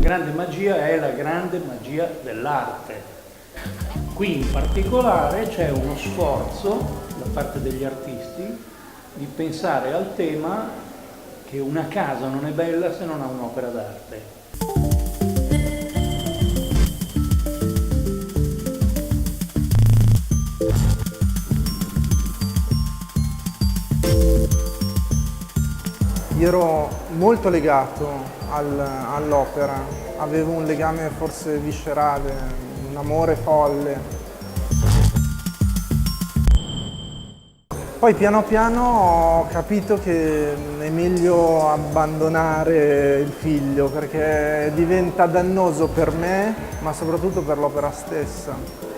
grande magia è la grande magia dell'arte. Qui in particolare c'è uno sforzo da parte degli artisti di pensare al tema che una casa non è bella se non ha un'opera d'arte. Io ero molto legato all'opera, avevo un legame forse viscerale, un amore folle. Poi piano piano ho capito che è meglio abbandonare il figlio perché diventa dannoso per me, ma soprattutto per l'opera stessa.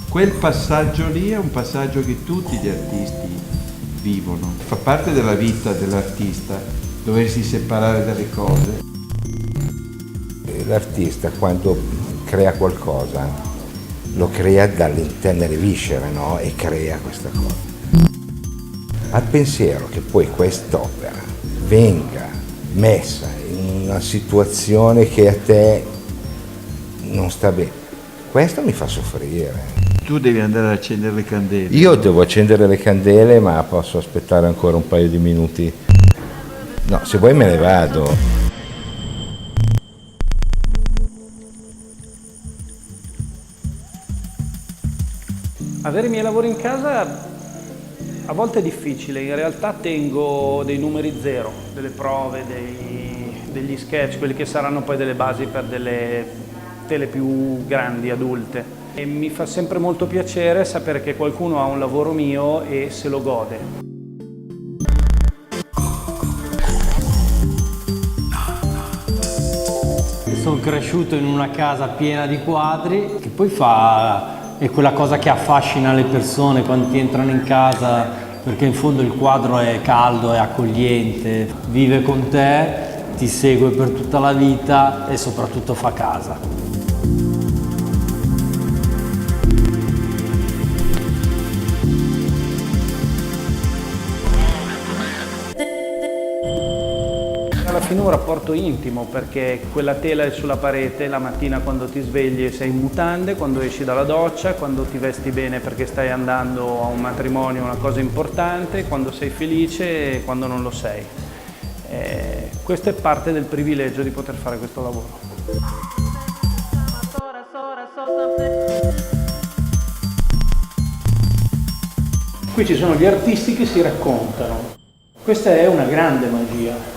Quel passaggio lì è un passaggio che tutti gli artisti vivono. Fa parte della vita dell'artista doversi separare dalle cose. L'artista quando crea qualcosa lo crea dall'intendere viscere, no? E crea questa cosa. Al pensiero che poi quest'opera venga messa in una situazione che a te non sta bene, questo mi fa soffrire. Tu devi andare ad accendere le candele. Io devo accendere le candele, ma posso aspettare ancora un paio di minuti. No, se vuoi me ne vado. Avere i miei lavori in casa a volte è difficile, in realtà tengo dei numeri zero, delle prove, degli sketch, quelli che saranno poi delle basi per delle tele più grandi, adulte. E mi fa sempre molto piacere sapere che qualcuno ha un lavoro mio e se lo gode. Sono cresciuto in una casa piena di quadri, che poi è quella cosa che affascina le persone quando ti entrano in casa, perché in fondo il quadro è caldo, è accogliente, vive con te, ti segue per tutta la vita e soprattutto fa casa. Alla fine un rapporto intimo perché quella tela è sulla parete la mattina quando ti svegli e sei in mutande, quando esci dalla doccia, quando ti vesti bene perché stai andando a un matrimonio, una cosa importante, quando sei felice e quando non lo sei. Questo è parte del privilegio di poter fare questo lavoro. Qui ci sono gli artisti che si raccontano. Questa è una grande magia.